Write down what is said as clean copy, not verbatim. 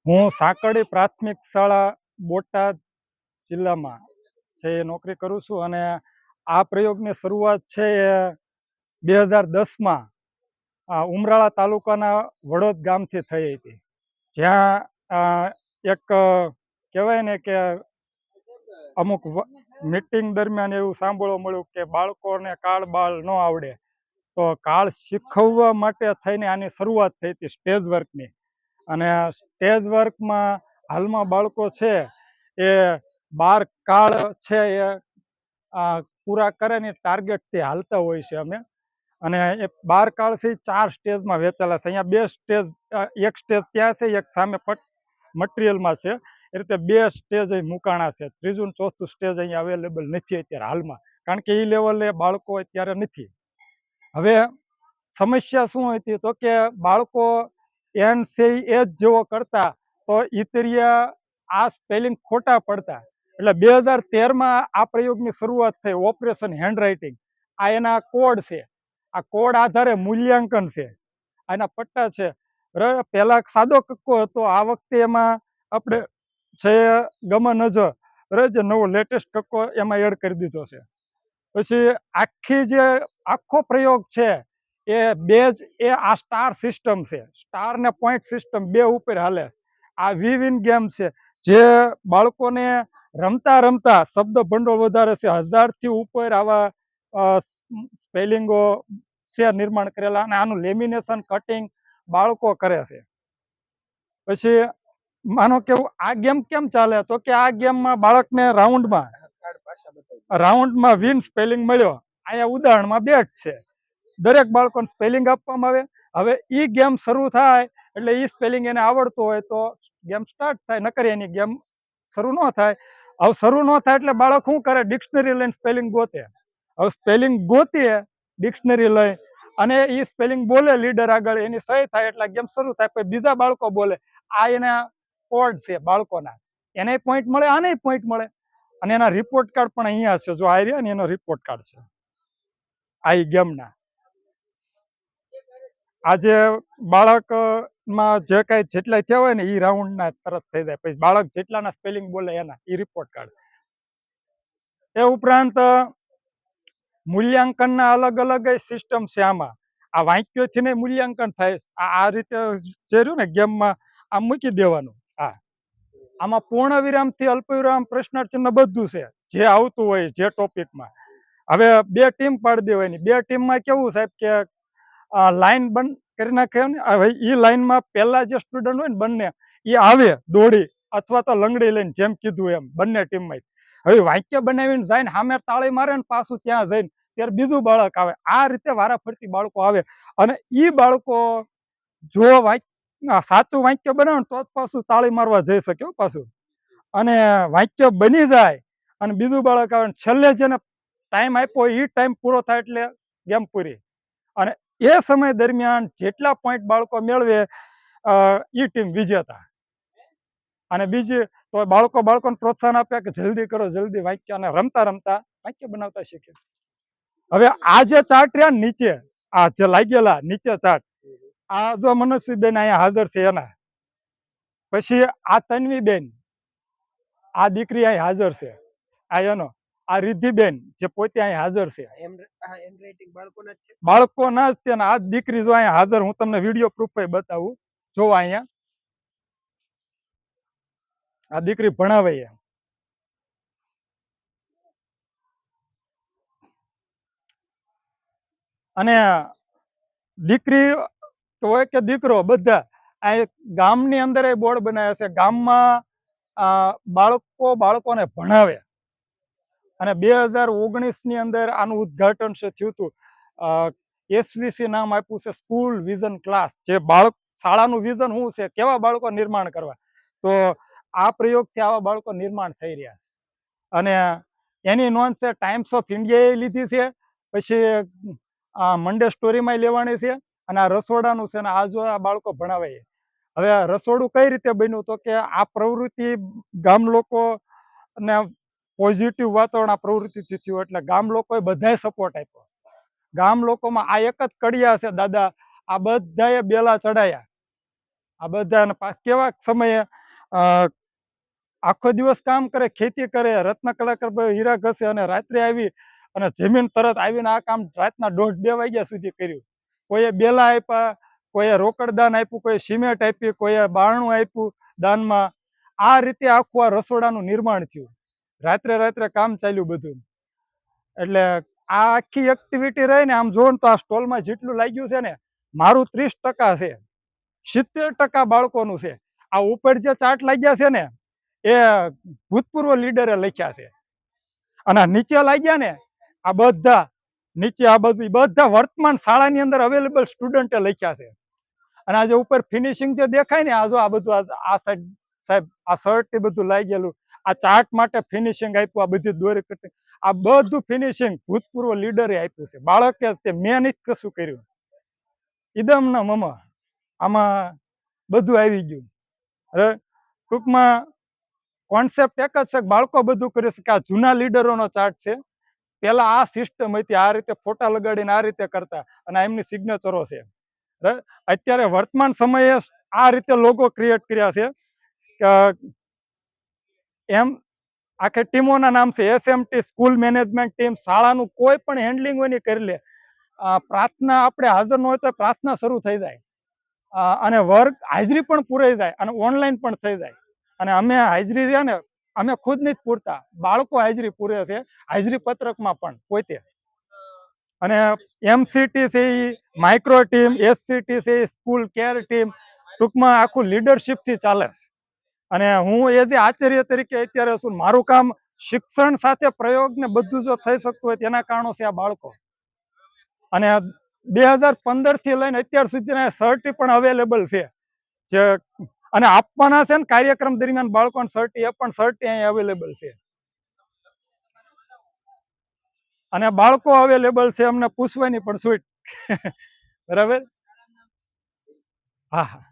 હું સાંકળી પ્રાથમિક શાળા બોટાદ જિલ્લામાં છે એ નોકરી કરું છું અને આ પ્રયોગની શરૂઆત છે એ 2010માં ઉમરાળા તાલુકાના વડોદ ગામથી થઈ હતી, જ્યાં એક કહેવાય ને કે અમુક મીટિંગ દરમિયાન એવું સાંભળવા મળ્યું કે બાળકોને કાળ બાળ ન આવડે, તો કાળ શીખવવા માટે થઈને આની શરૂઆત થઈ હતી સ્ટેજ વર્કની. અને સ્ટેજ વર્કમાં હાલમાં બાળકો છે એ 12 કાળ છે એ પૂરા કરીને ટાર્ગેટથી હાલતા હોય છે અમે. અને એ 12 કાળથી 4 સ્ટેજમાં વહેંચેલા છે. અહીંયા 2 સ્ટેજ, એક સ્ટેજ ત્યાં છે, એક સામે મટીરિયલમાં છે. એ રીતે 2 સ્ટેજ અહીં મુકાણા છે. ત્રીજું ને ચોથું સ્ટેજ અહીંયા અવેલેબલ નથી અત્યારે હાલમાં, કારણ કે એ લેવલે બાળકો અત્યારે નથી. હવે સમસ્યા શું હતી તો કે બાળકો એન છે એ જ જેવો કરતા તો ઈતરિયા આ સ્પેલિંગ ખોટા પડતા. એટલે 2013માં આ પ્રયોગની શરૂઆત થઈ, ઓપરેશન હેન્ડરાઇટિંગ. આ એના કોડ છે, આ કોડ આધારે મૂલ્યાંકન છે, આના પટ્ટા છે. પહેલા સાદો કક્કો હતો, આ વખતે એમાં આપણે છે ગમ નજ જે નવો લેટેસ્ટ કક્કો એમાં એડ કરી દીધો છે. પછી આખી જે આખો પ્રયોગ છે એ બેઝ એ આ સ્ટાર સિસ્ટમ છે, સ્ટાર ને પોઈન્ટ સિસ્ટમ બે ઉપર હાલે. આ વિન ગેમ છે, જે બાળકોને રમતા રમતા શબ્દ ભંડોળ વધારે છે. 1000થી ઉપર આવા સ્પેલિંગો છે નિર્માણ કરેલા, અને આનું લેમિનેશન કટિંગ બાળકો કરે છે. પછી માનો કે આ ગેમ કેમ ચાલે તો કે આ ગેમમાં બાળકને રાઉન્ડમાં વિન સ્પેલિંગ મળ્યો. અહીંયા ઉદાહરણમાં બેટ છે, દરેક બાળકોને સ્પેલિંગ આપવામાં આવે. હવે એ ગેમ શરૂ થાય એટલે એ સ્પેલિંગ એને આવડતું હોય તો ગેમ સ્ટાર્ટ થાય, નકર એની ગેમ શરૂ ન થાય. હવે શરૂ ન થાય એટલે બાળક શું કરે, ડિક્શનરી લઈને સ્પેલિંગ ગોતે. હવે સ્પેલિંગ ગોતીએ ડિક્શનરી લઈ અને એ સ્પેલિંગ બોલે લીડર આગળ, એની સહી થાય એટલે ગેમ શરૂ થાય. પછી બીજા બાળકો બોલે, આ એના કોડ છે બાળકોના, એને પોઈન્ટ મળે, આને પોઈન્ટ મળે. અને એના રિપોર્ટ કાર્ડ પણ અહીંયા છે, જો આ રહ્યા ને એનો રિપોર્ટ કાર્ડ છે આ ગેમના. આજે બાળકમાં જે કાંઈ જેટલા થયા હોય ને એ રાઉન્ડના તરત થઈ જાય. પછી બાળક જેટલાના સ્પેલિંગ બોલે એના એ રિપોર્ટ કાર્ડ. એ ઉપરાંત મૂલ્યાંકનના અલગ અલગ સિસ્ટમ છે આમાં. આ વાક્યોથી ને મૂલ્યાંકન થાય. આ રીતે જે રહ્યું ને ગેમમાં આમ મૂકી દેવાનું. આમાં પૂર્ણ વિરામથી અલ્પવિરામ પ્રશ્નાર્થ ચિહ્ન બધું છે, જે આવતું હોય જે ટોપિકમાં. હવે 2 ટીમ પાડી દેવાની. 2 ટીમમાં કેવું સાહેબ કે લાઈન બંધ કરી નાખે ને. હવે એ લાઈનમાં પહેલા જે સ્ટુડન્ટ હોય ને બંને એ આવે દોડી અથવા તો લંગડી લઈને, જેમ કીધું એમ બંને ટીમમાં. હવે વાક્ય બનાવીને જાય ને સામે તાળી મારે ને પાછું ત્યાં જઈને ત્યારે બીજું બાળક આવે. આ રીતે વારાફરતી બાળકો આવે અને એ બાળકો જો સાચું વાક્ય બનાવે તો જ પાછું તાળી મારવા જઈ શકે પાછું. અને વાક્ય બની જાય અને બીજું બાળક આવે, છેલ્લે જેને ટાઈમ આપ્યો એ ટાઈમ પૂરો થાય એટલે ગેમ પૂરી. અને એ સમય દરમિયાન જેટલા પોઈન્ટ બાળકો મેળવે એ ટીમ વિજેતા. અને બીજી તો બાળકોને પ્રોત્સાહન આપ્યા કે જલ્દી કરો, જલ્દી વાક્ય, અને રમતા રમતા વાક્ય બનાવતા શીખે. હવે આ જે ચાર્ટ રહ્યા નીચે, આ જે લાગેલા નીચે ચાર્ટ, આ જો મનસ્વીબેન અહીંયા હાજર છે એના. પછી આ તન્વીબેન, આ દીકરી અહીં હાજર છે, આ એનો. આ રિદ્ધિબેન જે પોતે અહીં હાજર છે, બાળકોના જ તેના. આ દીકરી જો અહીંયા હાજર, હું તમને વિડીયો પ્રૂફ બતાવું. જો અહીંયા આ દીકરી ભણાવે. અને દીકરી હોય કે દીકરો, બધા આ ગામની અંદર એ બોર્ડ બનાવ્યા છે. ગામમાં બાળકોને ભણાવે. અને 2019ની અંદર આનું ઉદ્ઘાટન છે થયું હતું. SVC નામ આપ્યું છે, સ્કૂલ વિઝન ક્લાસ. જે શાળાનું વિઝન શું છે, કેવા બાળકો નિર્માણ કરવા, તો આ પ્રયોગથી આવા બાળકો નિર્માણ થઈ રહ્યા છે. અને એની નોંધ છે ટાઈમ્સ ઓફ ઇન્ડિયાએ લીધી છે, પછી મંડે સ્ટોરીમાં લેવાની છે. અને આ રસોડાનું છે ને આ જો આ બાળકો ભણાવે. હવે રસોડું કઈ રીતે બન્યું તો કે આ પ્રવૃત્તિ ગામ લોકો ને પોઝિટિવ વાતાવરણ આ પ્રવૃત્તિથી થયું, એટલે ગામ લોકોએ બધાએ સપોર્ટ આપ્યો. ગામ લોકોમાં આ એક જ કડિયા છે દાદા, આ બધાએ બેલા ચડાયા. આ બધા કેવા સમયે આખો દિવસ કામ કરે, ખેતી કરે, રત્ન કલાકાર હીરા ઘસે અને રાત્રે આવી અને જમીન તરત આવીને આ કામ રાતના 1:30-2 વાગ્યા સુધી કર્યું. કોઈએ બેલા આપ્યા, કોઈએ રોકડ દાન આપ્યું, કોઈ સિમેન્ટ આપી, કોઈએ બારણું આપ્યું દાનમાં. આ રીતે આખું આ રસોડાનું નિર્માણ થયું. રાત્રે રાત્રે કામ ચાલ્યું બધું. એટલે આ આખી એક્ટિવિટી રહીને આમ જોવો ને તો આ સ્ટોલમાં જેટલું લાગ્યું છે ને, મારું 30% છે, 70% બાળકોનું છે. આ ઉપર જે ચાર્ટ લાગ્યા છે ને એ ભૂતપૂર્વ લીડરે લખ્યા છે, અને નીચે લાગ્યા ને આ બધા નીચે આ બધું બધા વર્તમાન શાળાની અંદર અવેલેબલ સ્ટુડન્ટે લખ્યા છે. અને આ જે ઉપર ફિનિશિંગ જે દેખાય ને, આ જો આ બધું આ સાઈડ સાહેબ આ શર્ટ એ બધું લાગી ગયેલું, આ ચાર્ટ માટે ફિનિશિંગ આપ્યું, આ બધી દોરી કટિંગ, આ બધું ફિનિશિંગ ભૂતપૂર્વ લીડરે આપ્યું છે. બાળકે તે મેં નથી કશું કર્યું. ઇદમ ના મમા આમાં બધું આવી ગયું. હવે ટૂંકમાં કોન્સેપ્ટ એક જ છે, બાળકો બધું કરી શકે. આ જૂના લીડરોનો ચાર્ટ છે. પેલા આ સિસ્ટમ હતી, આ રીતે ફોટા લગાડીને આ રીતે કરતા, અને એમની સિગ્નેચરો છે. અત્યારે વર્તમાન સમયે આ રીતે લોગો ક્રિએટ કર્યા છે. એમ આખી ટીમોના નામ છે SMT સ્કૂલ મેનેજમેન્ટ ટીમ. શાળાનું કોઈ પણ હેન્ડલિંગ હોય ને કરી લે. પ્રાર્થના આપણે હાજર ન હોય તો પ્રાર્થના શરૂ થઈ જાય, અને વર્ગ હાજરી પણ પૂરાઈ જાય, અને ઓનલાઈન પણ થઈ જાય. અને અમે હાજરી રહ્યા ને અમે ખુદ નથી પૂરતા, બાળકો હાજરી પૂરે છે હાજરી પત્રકમાં પણ પોતે. અને MCT છે એ માઇક્રો ટીમ, SCT છે એ સ્કૂલ કેર ટીમ, ટૂંકમાં આખું લીડરશિપથી ચાલે છે. અને હું એઝ એ આચાર્ય તરીકે અત્યારે છું. મારું કામ શિક્ષણ સાથે પ્રયોગ ને બધું જો થઈ શકતું હોય તેના કારણો છે આ બાળકો. અને 2015 થી લઈને અત્યાર સુધીના સર્ટી પણ અવેલેબલ છે, જે અને આપવાના છે ને કાર્યક્રમ દરમિયાન બાળકોને સર્ટી, એ પણ સર્ટી અહીં અવેલેબલ છે. અને બાળકો અવેલેબલ છે, અમને પૂછવાની પણ છૂટ. બરાબર. હા હા.